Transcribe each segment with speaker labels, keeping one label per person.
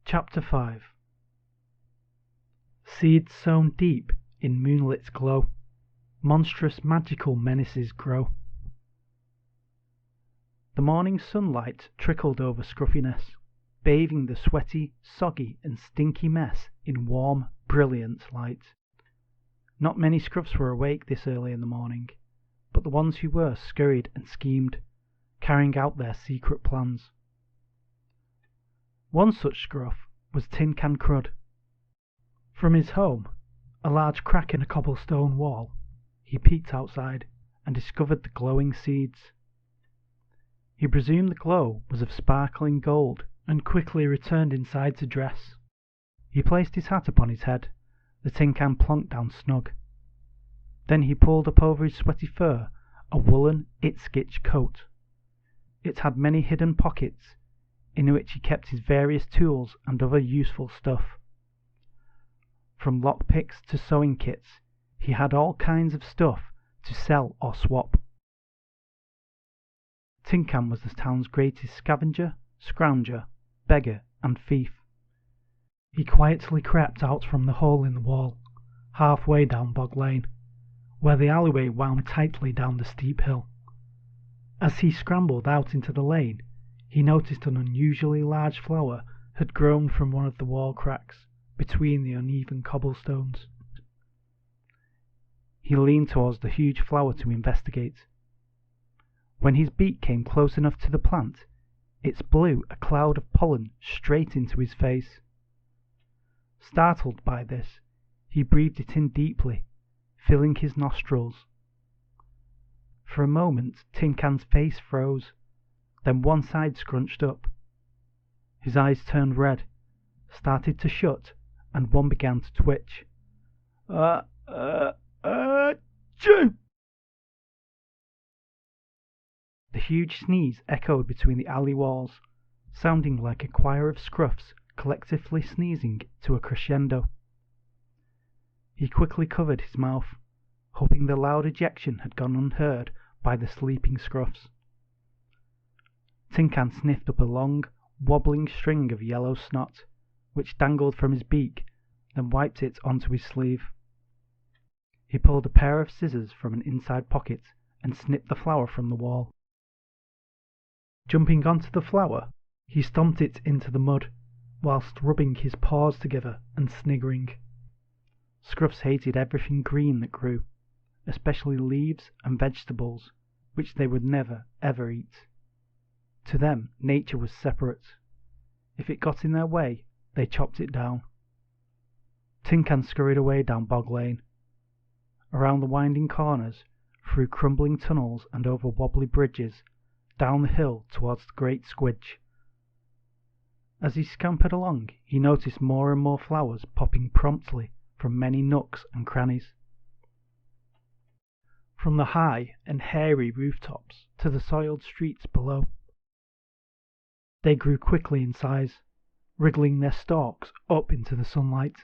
Speaker 1: Chapter 5. Seeds sown deep in moonlit's glow, monstrous magical menaces grow. The morning sunlight trickled over Scruffyness, bathing the sweaty, soggy and stinky mess in warm, brilliant light. Not many Scruffs were awake this early in the morning, but the ones who were scurried and schemed, carrying out their secret plans. One such Scruff was Tin Can Crud. From his home, a large crack in a cobblestone wall, he peeked outside and discovered the glowing seeds. He presumed the glow was of sparkling gold and quickly returned inside to dress. He placed his hat upon his head, the tin can plonked down snug. Then he pulled up over his sweaty fur a woolen itskitch coat. It had many hidden pockets, in which he kept his various tools and other useful stuff. From lockpicks to sewing kits, he had all kinds of stuff to sell or swap. Tin Can was the town's greatest scavenger, scrounger, beggar and thief. He quietly crept out from the hole in the wall, halfway down Bog Lane, where the alleyway wound tightly down the steep hill. As he scrambled out into the lane, he noticed an unusually large flower had grown from one of the wall cracks between the uneven cobblestones. He leaned towards the huge flower to investigate. When his beak came close enough to the plant, it blew a cloud of pollen straight into his face. Startled by this, he breathed it in deeply, filling his nostrils. For a moment Tin Can's face froze, then one side scrunched up. His eyes turned red, started to shut, and one began to twitch. Achoo! The huge sneeze echoed between the alley walls, sounding like a choir of Scruffs collectively sneezing to a crescendo. He quickly covered his mouth, hoping the loud ejection had gone unheard by the sleeping Scruffs. Tin Can sniffed up a long, wobbling string of yellow snot, which dangled from his beak, then wiped it onto his sleeve. He pulled a pair of scissors from an inside pocket and snipped the flower from the wall. Jumping onto the flower, he stomped it into the mud, whilst rubbing his paws together and sniggering. Scruffs hated everything green that grew, especially leaves and vegetables, which they would never, ever eat. To them, nature was separate. If it got in their way, they chopped it down. Tin Can scurried away down Bog Lane, around the winding corners, through crumbling tunnels and over wobbly bridges, down the hill towards the Great Squidge. As he scampered along, he noticed more and more flowers popping promptly from many nooks and crannies. From the high and hairy rooftops to the soiled streets below. They grew quickly in size, wriggling their stalks up into the sunlight.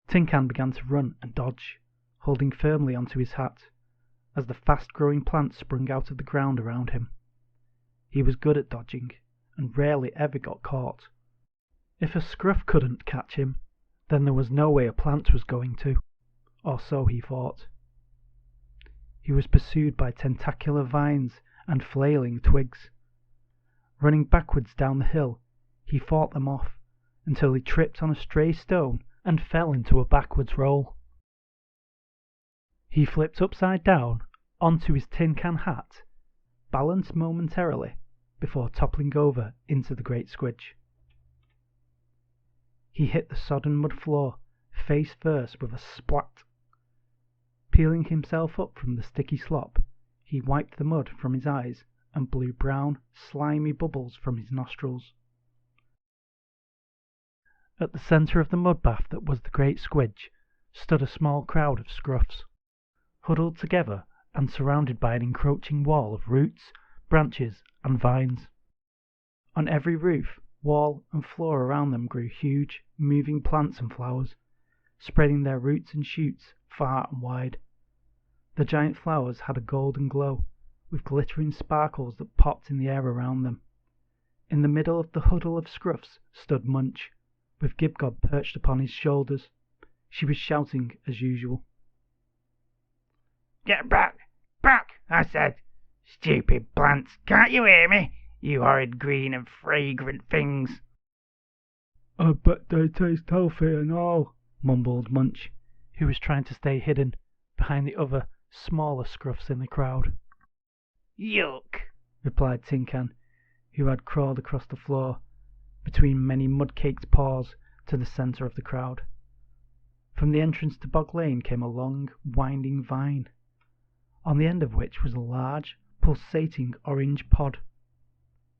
Speaker 1: Tin Can began to run and dodge, holding firmly onto his hat, as the fast-growing plants sprung out of the ground around him. He was good at dodging, and rarely ever got caught. If a Scruff couldn't catch him, then there was no way a plant was going to, or so he thought. He was pursued by tentacular vines and flailing twigs. Running backwards down the hill, he fought them off, until he tripped on a stray stone and fell into a backwards roll. He flipped upside down onto his tin can hat, balanced momentarily, before toppling over into the Great Squidge. He hit the sodden mud floor, face first, with a splat. Peeling himself up from the sticky slop, he wiped the mud from his eyes and blew brown, slimy bubbles from his nostrils. At the centre of the mud bath that was the Great Squidge stood a small crowd of Scruffs, huddled together and surrounded by an encroaching wall of roots, branches and vines. On every roof, wall and floor around them grew huge, moving plants and flowers, spreading their roots and shoots far and wide. The giant flowers had a golden glow, with glittering sparkles that popped in the air around them. In the middle of the huddle of Scruffs stood Munch, with Gibgob perched upon his shoulders. She was shouting as usual.
Speaker 2: "Get back! Back, I said! Stupid plants! Can't you hear me, you horrid green and fragrant things?"
Speaker 1: "I bet they taste healthy and all," mumbled Munch, who was trying to stay hidden behind the other, smaller Scruffs in the crowd.
Speaker 2: "Yuck!"
Speaker 1: replied Tin Can, who had crawled across the floor between many mud-caked paws to the centre of the crowd. From the entrance to Bog Lane came a long, winding vine, on the end of which was a large, pulsating orange pod.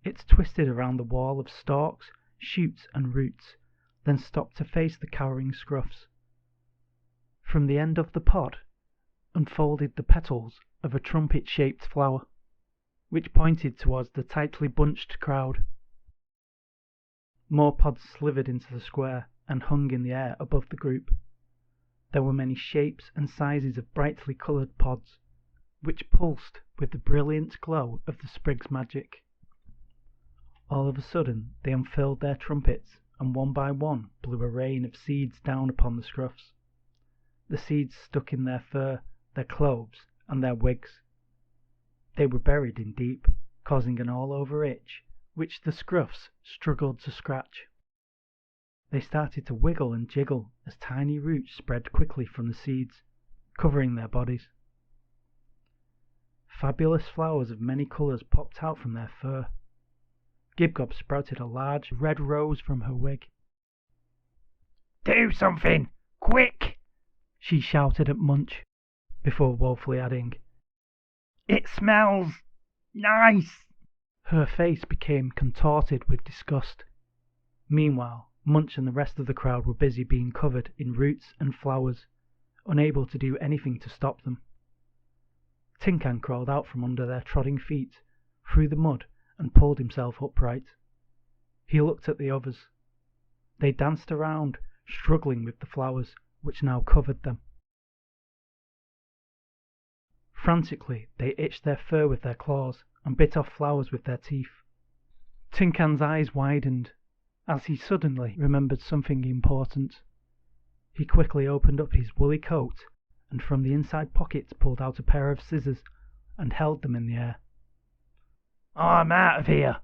Speaker 1: It twisted around the wall of stalks, shoots, and roots, then stopped to face the cowering Scruffs. From the end of the pod unfolded the petals of a trumpet-shaped flower, which pointed towards the tightly bunched crowd. More pods slithered into the square and hung in the air above the group. There were many shapes and sizes of brightly coloured pods, which pulsed with the brilliant glow of the Sprig's magic. All of a sudden they unfurled their trumpets, and one by one blew a rain of seeds down upon the Scruffs. The seeds stuck in their fur, their clothes, and their wigs. They were buried in deep, causing an all-over itch, which the Scruffs struggled to scratch. They started to wiggle and jiggle as tiny roots spread quickly from the seeds, covering their bodies. Fabulous flowers of many colours popped out from their fur. Gibgob sprouted a large red rose from her wig.
Speaker 2: "Do something! Quick!"
Speaker 1: she shouted at Munch, before woefully adding,
Speaker 2: "It smells nice!"
Speaker 1: Her face became contorted with disgust. Meanwhile, Munch and the rest of the crowd were busy being covered in roots and flowers, unable to do anything to stop them. Tin Can crawled out from under their trotting feet, through the mud, and pulled himself upright. He looked at the others. They danced around, struggling with the flowers, which now covered them. Frantically, they itched their fur with their claws, and bit off flowers with their teeth. Tin Can's eyes widened, as he suddenly remembered something important. He quickly opened up his woolly coat, and from the inside pockets pulled out a pair of scissors, and held them in the air.
Speaker 2: "I'm out of here!"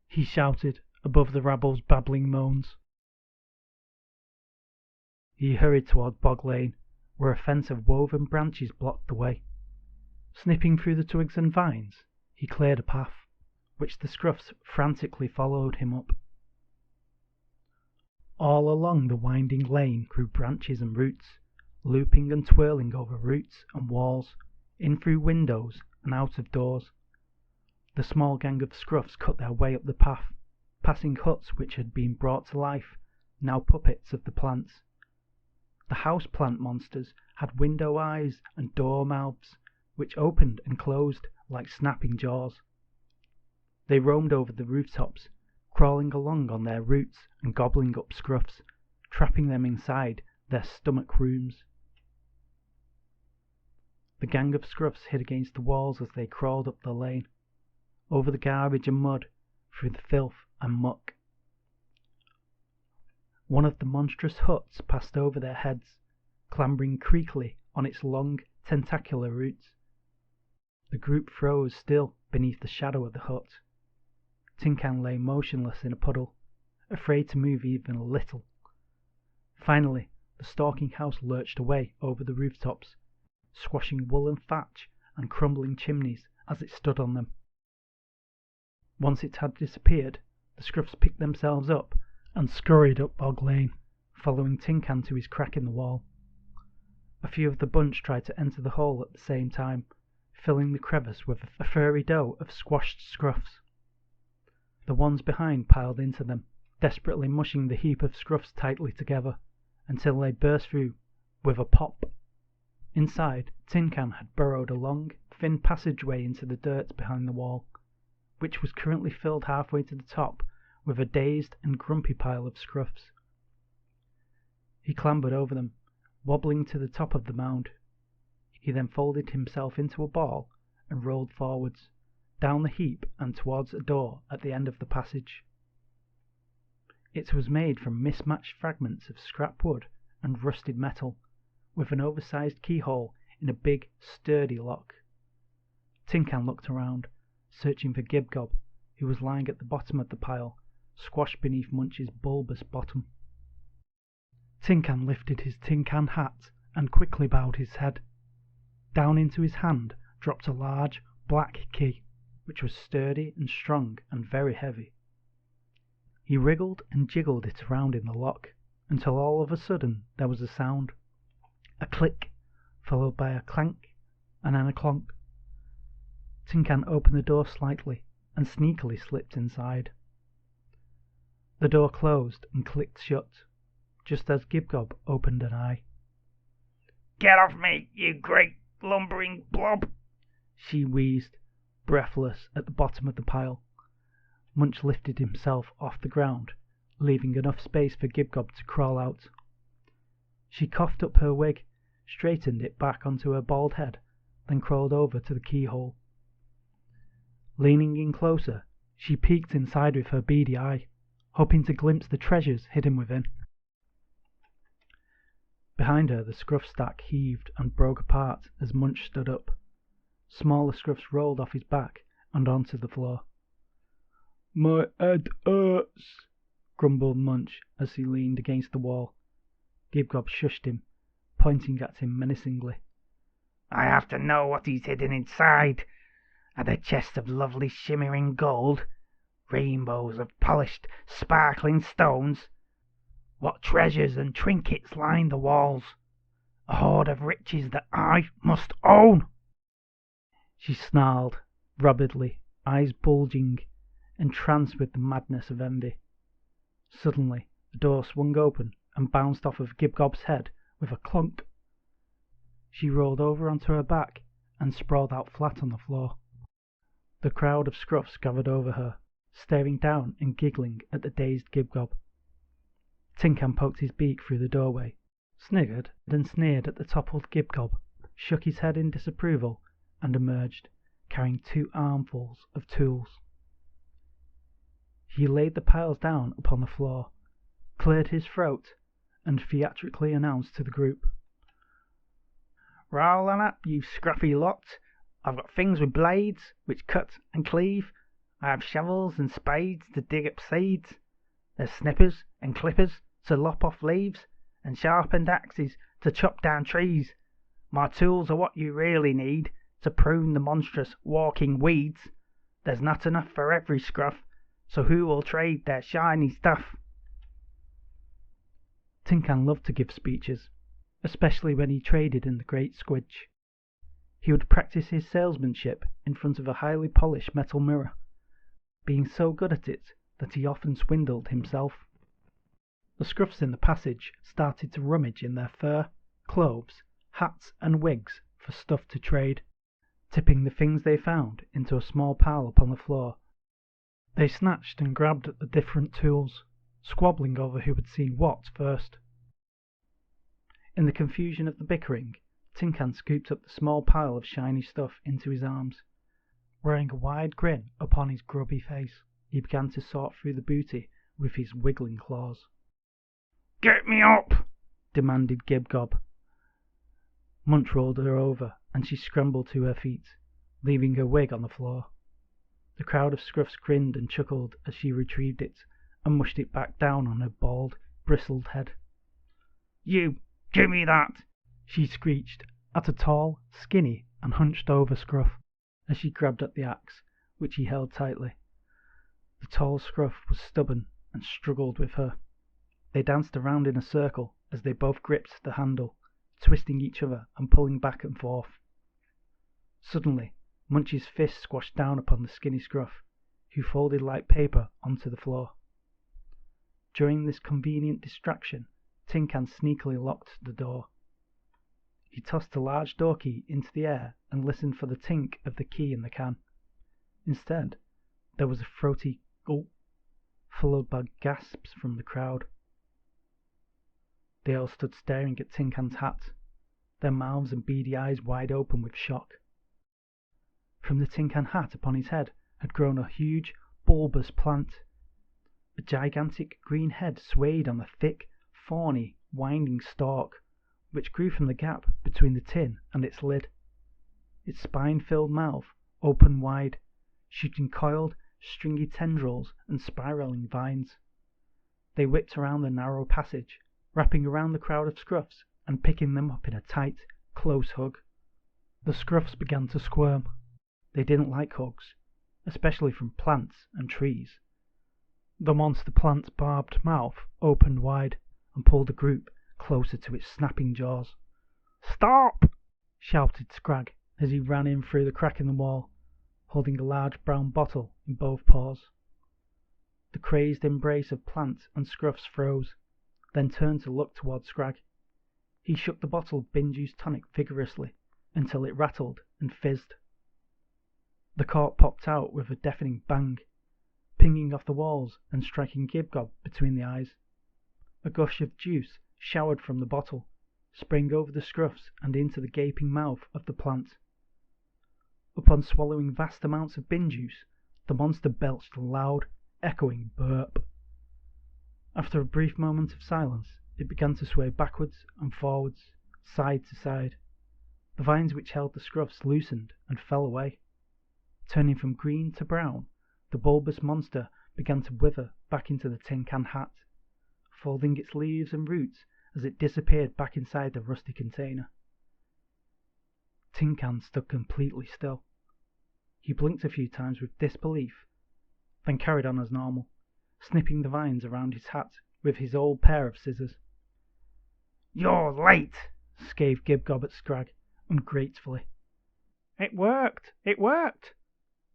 Speaker 1: he shouted above the rabble's babbling moans. He hurried toward Bog Lane, where a fence of woven branches blocked the way. Snipping through the twigs and vines, he cleared a path, which the Scruffs frantically followed him up. All along the winding lane grew branches and roots, looping and twirling over roots and walls, in through windows and out of doors. The small gang of Scruffs cut their way up the path, passing huts which had been brought to life, now puppets of the plants. The house-plant monsters had window eyes and door mouths, which opened and closed like snapping jaws. They roamed over the rooftops, crawling along on their roots and gobbling up Scruffs, trapping them inside their stomach rooms. The gang of Scruffs hid against the walls as they crawled up the lane, over the garbage and mud, through the filth and muck. One of the monstrous huts passed over their heads, clambering creakily on its long, tentacular roots. The group froze still beneath the shadow of the hut. Tin Can lay motionless in a puddle, afraid to move even a little. Finally, the stalking house lurched away over the rooftops, squashing woolen thatch and crumbling chimneys as it stood on them. Once it had disappeared, the Scruffs picked themselves up and scurried up Bog Lane, following Tin Can to his crack in the wall. A few of the bunch tried to enter the hole at the same time, filling the crevice with a furry dough of squashed Scruffs. The ones behind piled into them, desperately mushing the heap of Scruffs tightly together, until they burst through with a pop. Inside, Tin Can had burrowed a long, thin passageway into the dirt behind the wall, which was currently filled halfway to the top with a dazed and grumpy pile of Scruffs. He clambered over them, wobbling to the top of the mound. He then folded himself into a ball and rolled forwards, down the heap and towards a door at the end of the passage. It was made from mismatched fragments of scrap wood and rusted metal, with an oversized keyhole in a big, sturdy lock. Tin Can looked around, searching for Gibgob, who was lying at the bottom of the pile, squashed beneath Munch's bulbous bottom. Tin Can lifted his tin can hat and quickly bowed his head. Down into his hand dropped a large, black key, which was sturdy and strong and very heavy. He wriggled and jiggled it around in the lock, until all of a sudden there was a sound. A click, followed by a clank, and then a clonk. Tin Can opened the door slightly and sneakily slipped inside. The door closed and clicked shut, just as Gibgob opened an eye.
Speaker 2: "Get off me, you great lumbering blob!"
Speaker 1: she wheezed, breathless, at the bottom of the pile. Munch lifted himself off the ground, leaving enough space for Gibgob to crawl out. She coughed up her wig, straightened it back onto her bald head, then crawled over to the keyhole. Leaning in closer, she peeked inside with her beady eye, hoping to glimpse the treasures hidden within. Behind her, the scruff stack heaved and broke apart as Munch stood up. Smaller scruffs rolled off his back and onto the floor. "My head hurts," grumbled Munch as he leaned against the wall. Gibgob shushed him, pointing at him menacingly.
Speaker 2: "I have to know what he's hidden inside. Are there chests of lovely shimmering gold? Rainbows of polished, sparkling stones? What treasures and trinkets line the walls? A hoard of riches that I must own!"
Speaker 1: She snarled, rabidly, eyes bulging, entranced with the madness of envy. Suddenly, the door swung open and bounced off of Gibgob's head with a clunk. She rolled over onto her back and sprawled out flat on the floor. The crowd of scruffs gathered over her, staring down and giggling at the dazed Gibgob. Tin Can poked his beak through the doorway, sniggered and sneered at the toppled Gibgob, shook his head in disapproval, and emerged, carrying 2 armfuls of tools. He laid the piles down upon the floor, cleared his throat, and theatrically announced to the group,
Speaker 2: "Roll on up, you scruffy lot. I've got things with blades, which cut and cleave. I have shovels and spades to dig up seeds. There's snippers and clippers to lop off leaves, and sharpened axes to chop down trees. My tools are what you really need to prune the monstrous walking weeds. There's not enough for every scruff, so who will trade their shiny stuff?"
Speaker 1: Tin Can loved to give speeches, especially when he traded in the Great Squidge. He would practice his salesmanship in front of a highly polished metal mirror, being so good at it that he often swindled himself. The scruffs in the passage started to rummage in their fur, clothes, hats, and wigs for stuff to trade, tipping the things they found into a small pile upon the floor. They snatched and grabbed at the different tools, squabbling over who had seen what first. In the confusion of the bickering, Tin Can scooped up the small pile of shiny stuff into his arms. Wearing a wide grin upon his grubby face, he began to sort through the booty with his wiggling claws.
Speaker 2: "Get me up!"
Speaker 1: demanded Gibgob. Munch rolled her over, and she scrambled to her feet, leaving her wig on the floor. The crowd of scruffs grinned and chuckled as she retrieved it and mushed it back down on her bald, bristled head.
Speaker 2: "You, give me that!"
Speaker 1: she screeched at a tall, skinny, and hunched-over scruff as she grabbed at the axe, which he held tightly. The tall scruff was stubborn and struggled with her. They danced around in a circle as they both gripped the handle, twisting each other and pulling back and forth. Suddenly, Munch's fist squashed down upon the skinny scruff, who folded like paper onto the floor. During this convenient distraction, Tin Can sneakily locked the door. He tossed a large door key into the air and listened for the tink of the key in the can. Instead, there was a throaty gulp, followed by gasps from the crowd. They all stood staring at Tin Can's hat, their mouths and beady eyes wide open with shock. From the tin can hat upon his head had grown a huge, bulbous plant. A gigantic green head swayed on a thick, thorny, winding stalk, which grew from the gap between the tin and its lid. Its spine-filled mouth opened wide, shooting coiled, stringy tendrils and spiraling vines. They whipped around the narrow passage, wrapping around the crowd of Scruffs and picking them up in a tight, close hug. The Scruffs began to squirm. They didn't like hugs, especially from plants and trees. The monster plant's barbed mouth opened wide and pulled the group closer to its snapping jaws.
Speaker 2: "Stop!"
Speaker 1: shouted Scrag as he ran in through the crack in the wall, holding a large brown bottle in both paws. The crazed embrace of plant and Scruffs froze, then turned to look towards Scrag. He shook the bottle of bin-juice tonic vigorously until it rattled and fizzed. The cork popped out with a deafening bang, pinging off the walls and striking Gibgob between the eyes. A gush of juice showered from the bottle, sprang over the Scruffs and into the gaping mouth of the plant. Upon swallowing vast amounts of bin juice, the monster belched a loud, echoing burp. After a brief moment of silence, it began to sway backwards and forwards, side to side. The vines which held the Scruffs loosened and fell away. Turning from green to brown, the bulbous monster began to wither back into the tin can hat, folding its leaves and roots as it disappeared back inside the rusty container. Tin Can stood completely still. He blinked a few times with disbelief, then carried on as normal, snipping the vines around his hat with his old pair of scissors.
Speaker 2: "You're late,"
Speaker 1: scathed Gibgob at Scrag, ungratefully.
Speaker 2: "It worked! It worked!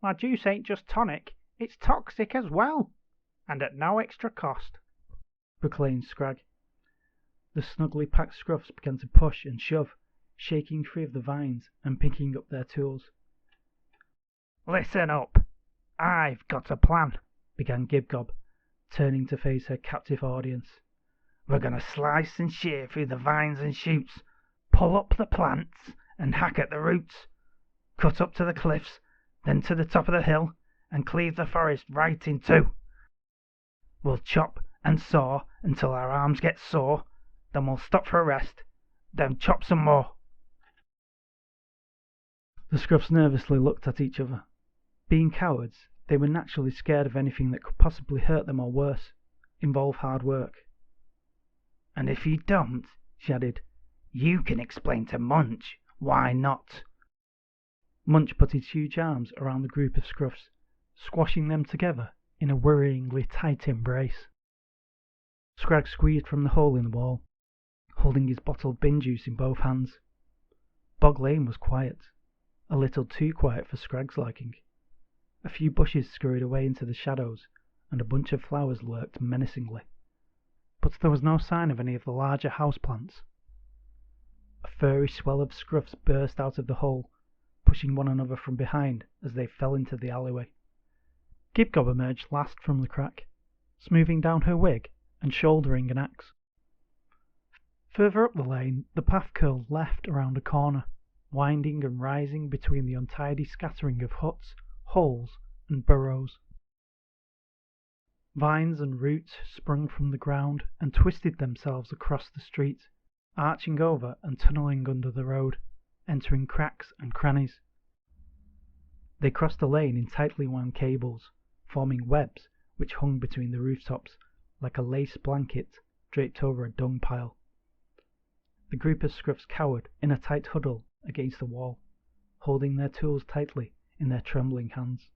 Speaker 2: My juice ain't just tonic, it's toxic as well, and at no extra cost,"
Speaker 1: proclaimed Scrag. The snugly packed Scruffs began to push and shove, shaking free of the vines and picking up their tools.
Speaker 2: "Listen up! I've got a plan,"
Speaker 1: began Gibgob, turning to face her captive audience.
Speaker 2: "We're going to slice and shear through the vines and shoots, pull up the plants and hack at the roots, cut up to the cliffs, then to the top of the hill, and cleave the forest right in two. We'll chop and saw until our arms get sore, then we'll stop for a rest, then chop some more."
Speaker 1: The Scruffs nervously looked at each other. Being cowards, they were naturally scared of anything that could possibly hurt them or worse, involve hard work.
Speaker 2: "And if you don't," she added, "you can explain to Munch why not."
Speaker 1: Munch put his huge arms around the group of Scruffs, squashing them together in a worryingly tight embrace. Scrag squeezed from the hole in the wall, holding his bottle of bin juice in both hands. Bog Lane was quiet, a little too quiet for Scrag's liking. A few bushes scurried away into the shadows, and a bunch of flowers lurked menacingly, but there was no sign of any of the larger houseplants. A furry swell of Scruffs burst out of the hole, pushing one another from behind as they fell into the alleyway. Gibgob emerged last from the crack, smoothing down her wig and shouldering an axe. Further up the lane, the path curled left around a corner, winding and rising between the untidy scattering of huts, holes, and burrows. Vines and roots sprung from the ground and twisted themselves across the street, arching over and tunnelling under the road, entering cracks and crannies. They crossed the lane in tightly wound cables, forming webs which hung between the rooftops like a lace blanket draped over a dung pile. The group of Scruffs cowered in a tight huddle against the wall, holding their tools tightly in their trembling hands.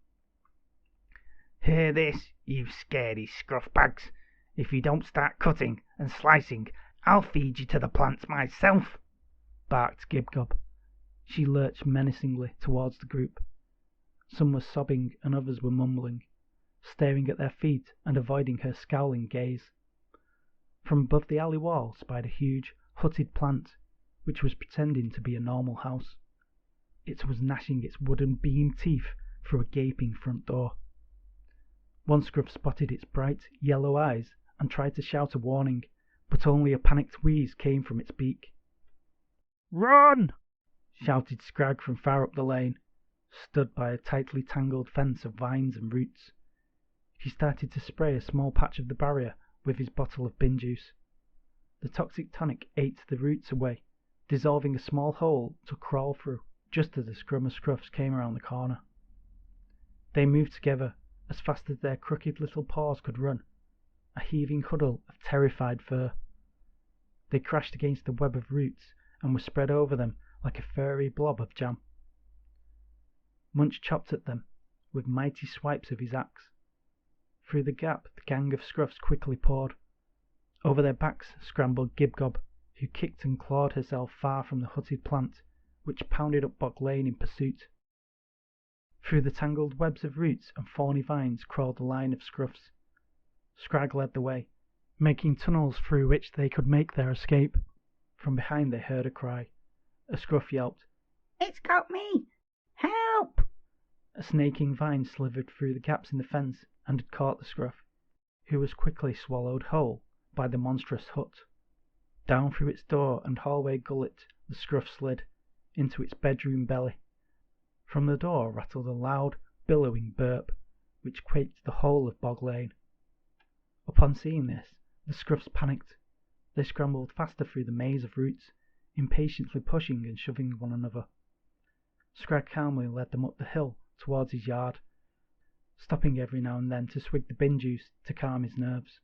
Speaker 2: "Hear this, you scaredy scruff-bags! If you don't start cutting and slicing, I'll feed you to the plants myself," barked Gibgob. She lurched menacingly towards the group. Some were sobbing and others were mumbling, staring at their feet and avoiding her scowling gaze. From above the alley wall spied a huge, hutted plant, which was pretending to be a normal house. It was gnashing its wooden beam teeth through a gaping front door. One Scruff spotted its bright, yellow eyes and tried to shout a warning, but only a panicked wheeze came from its beak. "Run!"
Speaker 1: shouted Scrag from far up the lane, stood by a tightly tangled fence of vines and roots. He started to spray a small patch of the barrier with his bottle of bin juice. The toxic tonic ate the roots away, dissolving a small hole to crawl through just as the scrum of Scruffs came around the corner. They moved together as fast as their crooked little paws could run, a heaving huddle of terrified fur. They crashed against the web of roots and were spread over them like a furry blob of jam. Munch chopped at them with mighty swipes of his axe. Through the gap the gang of Scruffs quickly poured. Over their backs scrambled Gibgob, who kicked and clawed herself far from the hutted plant, which pounded up Bog Lane in pursuit. Through the tangled webs of roots and thorny vines crawled the line of Scruffs. Scrag led the way, making tunnels through which they could make their escape. From behind they heard a cry. A Scruff yelped,
Speaker 2: "It's got me! Help!"
Speaker 1: A snaking vine slithered through the gaps in the fence and had caught the Scruff, who was quickly swallowed whole by the monstrous hut. Down through its door and hallway gullet the Scruff slid, into its bedroom belly. From the door rattled a loud, billowing burp, which quaked the whole of Bog Lane. Upon seeing this, the Scruffs panicked. They scrambled faster through the maze of roots, impatiently pushing and shoving one another. Scrag calmly led them up the hill towards his yard, stopping every now and then to swig the bin juice to calm his nerves.